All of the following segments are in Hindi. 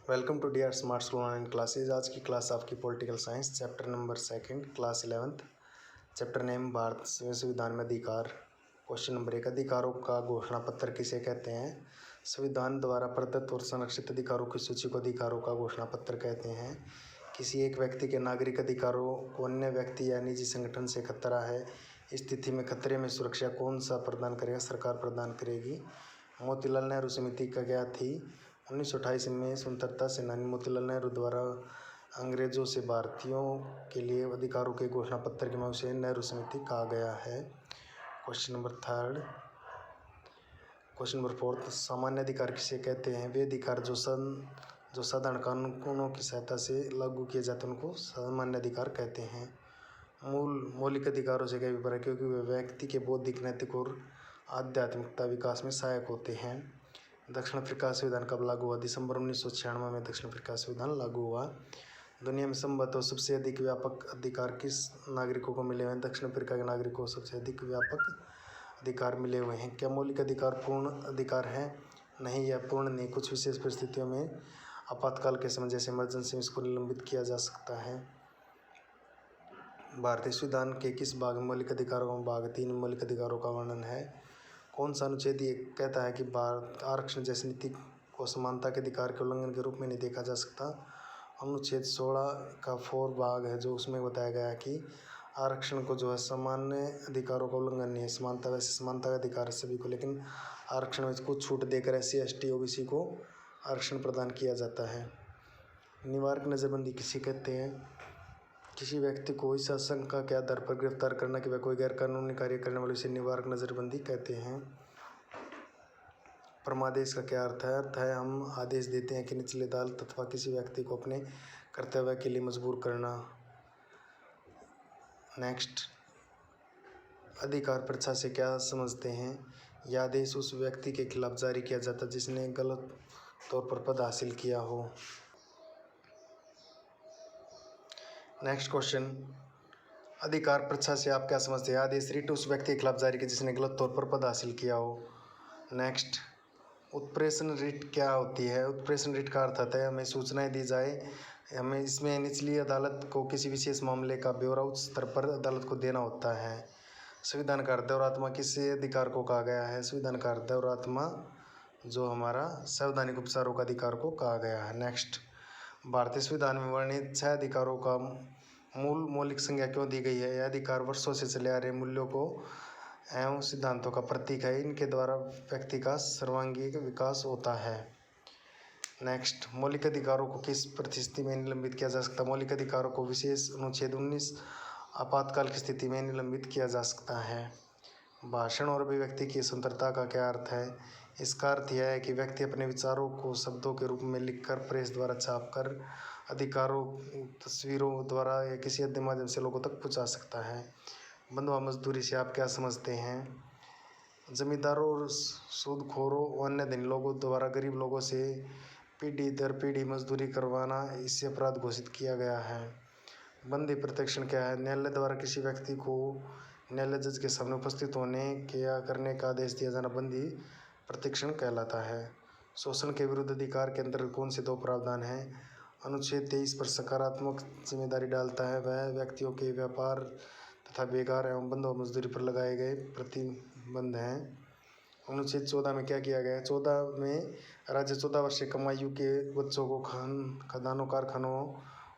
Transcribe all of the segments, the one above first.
Welcome to D R smart school online classes. आज की क्लास आपकी political science chapter number 2 class 11th। Chapter name Bharat संविधान में अधिकार। क्वेश्चन नंबर 1, अधिकारों का घोषणा पत्र किसे कहते हैं? संविधान द्वारा प्रदत्त और संरक्षित अधिकारों की सूची को अधिकारों का घोषणा पत्र कहते हैं। किसी एक व्यक्ति के नागरिक अधिकारों को अन्य व्यक्ति या निजी संगठन से खतरा है, इस स्थिति में खतरे में सुरक्षा कौन सा प्रदान करेगा? सरकार प्रदान करेगी। मोतीलाल नेहरू समिति का क्या थी? 1928 में स्वतंत्रता सेनानी मोतीलाल नेहरू द्वारा अंग्रेजों से भारतीयों के लिए अधिकारों के घोषणा पत्र के माध्यम से नेहरू समिति कहा गया है। Question number 3। क्वेश्चन नंबर 4, सामान्य अधिकार किसे कहते हैं? वे अधिकार जो साधारण कानूनों की सहायता से लागू किए जाते हैं उनको सामान्य अधिकार कहते हैं। मौलिक अधिकारों से क्या अभिप्राय? क्योंकि वे व्यक्ति के बौद्धिक, नैतिक और आध्यात्मिकता विकास में सहायक होते हैं। दक्षिण अफ्रीका संविधान कब लागू हुआ? दिसंबर 1996 में दक्षिण अफ्रीका संविधान लागू हुआ। दुनिया में संभवतः सबसे अधिक व्यापक अधिकार किस नागरिकों को मिले हुए हैं? दक्षिण अफ्रीका के नागरिकों को सबसे अधिक व्यापक अधिकार मिले हुए हैं। क्या मौलिक अधिकार पूर्ण अधिकार है? नहीं, यह पूर्ण नहीं। कुछ विशेष परिस्थितियों में आपातकाल के समय जैसे इमरजेंसी में इसको निलंबित किया जा सकता है। भारतीय संविधान के किस भाग में मौलिक अधिकारों का भाग 3 में मौलिक अधिकारों का वर्णन है? कौन सा अनुच्छेद ये कहता है कि भारत आरक्षण जैसी नीति को समानता के अधिकार के उल्लंघन के रूप में नहीं देखा जा सकता? अनुच्छेद 16 का 4 भाग है, जो उसमें बताया गया है कि आरक्षण को जो है सामान्य अधिकारों का उल्लंघन नहीं है। समानता, वैसे समानता का अधिकार है सभी को, लेकिन आरक्षण में कुछ छूट देकर SC ST OBC को आरक्षण प्रदान किया जाता है। निवारक नज़रबंदी किसे कहते हैं? किसी व्यक्ति को इस आशंका के आधार पर गिरफ्तार करना कि वह कोई गैरकानूनी कार्य करने वाले से निवारक नज़रबंदी कहते हैं। परमादेश का क्या अर्थ है? अर्थ है हम आदेश देते हैं कि निचली अदालत अथवा किसी व्यक्ति को अपने कर्तव्य के लिए मजबूर करना। नेक्स्ट, अधिकार प्रथा से क्या समझते हैं? यह आदेश उस व्यक्ति के खिलाफ जारी किया जाता है जिसने गलत तौर पर पद हासिल किया हो। नेक्स्ट क्वेश्चन, अधिकार प्रथा से आप क्या समझते हैं? आदेश रिट उस व्यक्ति के खिलाफ जारी किया जिसने गलत तौर पर पद हासिल किया हो। नेक्स्ट, उत्प्रेषण रिट क्या होती है? उत्प्रेषण रिट का अर्थ होता है हमें सूचनाएं दी जाए, हमें इसमें निचली अदालत को किसी विशेष मामले का ब्यौरा उच्च स्तर पर अदालत को देना होता है। संविधान का हृदय और आत्मा किस अधिकार को कहा गया है? संविधान का हृदय और आत्मा जो हमारा संवैधानिक उपचारों का अधिकार को कहा गया है। नेक्स्ट, भारतीय संविधान में वर्णित 6 अधिकारों का मूल मौलिक संज्ञा क्यों दी गई है? यह अधिकार वर्षों से चले आ रहे मूल्यों को एवं सिद्धांतों का प्रतीक है। इनके द्वारा व्यक्ति का सर्वांगीण विकास होता है। नेक्स्ट, मौलिक अधिकारों को किस परिस्थिति में निलंबित किया जा सकता है? मौलिक अधिकारों को विशेष अनुच्छेद 19 आपातकाल की स्थिति में निलंबित किया जा सकता है। भाषण और अभिव्यक्ति की स्वतंत्रता का क्या अर्थ है? इसका अर्थ यह है कि व्यक्ति अपने विचारों को शब्दों के रूप में लिखकर, प्रेस द्वारा छापकर, अधिकारों, तस्वीरों द्वारा या किसी अन्य माध्यम से लोगों तक पहुंचा सकता है। बंधुआ मजदूरी से आप क्या समझते हैं? जमींदारों और सूदखोरों और अन्य धनी लोगों द्वारा गरीब लोगों से पीढ़ी दर पीढ़ी मजदूरी करवाना, इससे अपराध घोषित किया गया है। बंदी प्रत्यक्षण क्या है? न्यायालय द्वारा किसी व्यक्ति को न्यायालय जज के सामने उपस्थित होने के या करने का आदेश दिया जाना बंदी प्रत्यक्षण कहलाता है। शोषण के विरुद्ध अधिकार के अंतर्गत कौन से 2 प्रावधान हैं? अनुच्छेद 23 पर सकारात्मक जिम्मेदारी डालता है, वह व्यक्तियों के व्यापार तथा बेकार एवं बंधुआ मजदूरी पर लगाए गए प्रतिबंध हैं। अनुच्छेद 14 में क्या किया गया है? 14 में राज्य 14 वर्ष से कम आयु के बच्चों को खदानों, कारखानों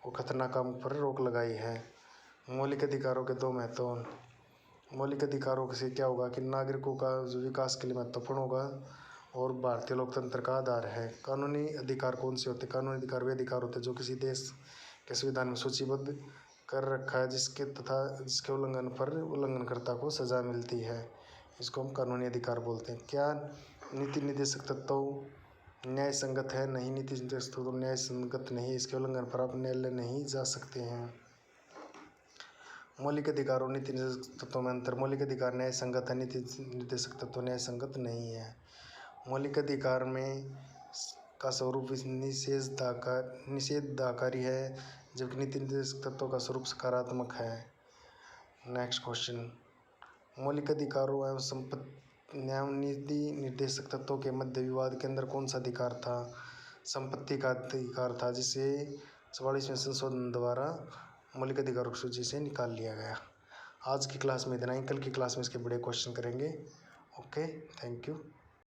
और खतरनाक काम पर रोक लगाई है। मौलिक अधिकारों के 2 महत्व। मौलिक अधिकारों से क्या होगा कि नागरिकों का जो विकास के लिए महत्वपूर्ण होगा और भारतीय लोकतंत्र का आधार है। कानूनी अधिकार कौन से होते हैं? कानूनी अधिकार वे अधिकार होते हैं जो किसी देश के संविधान में सूचीबद्ध कर रखा है, जिसके उल्लंघन पर उल्लंघनकर्ता को सजा मिलती है। इसको हम कानूनी अधिकार बोलते हैं। क्या नीति निर्देशक तत्व न्याय संगत है? नहीं, नीति निर्देशक तत्व न्याय संगत नहीं है, इसके उल्लंघन पर आप न्यायालय नहीं जा सकते हैं। मौलिक अधिकार और नीति निर्देशक तत्वों में अंतर। मौलिक अधिकार न्याय संगत है, नीति निर्देशक तत्व न्याय संगत नहीं है। मौलिक अधिकार में का स्वरूप निषेधाकारी है, जबकि नीति निर्देशक तत्वों का स्वरूप सकारात्मक है। नेक्स्ट क्वेश्चन, मौलिक अधिकारों एवं नीति निर्देशक तत्वों के मध्य विवाद के अंदर कौन सा अधिकार था? संपत्ति का अधिकार था, जिसे 44वें संशोधन द्वारा मौलिक अधिकारों की सूची से निकाल लिया गया। आज की क्लास में इतना ही, कल की क्लास में इसके बड़े क्वेश्चन करेंगे। Okay, thank you.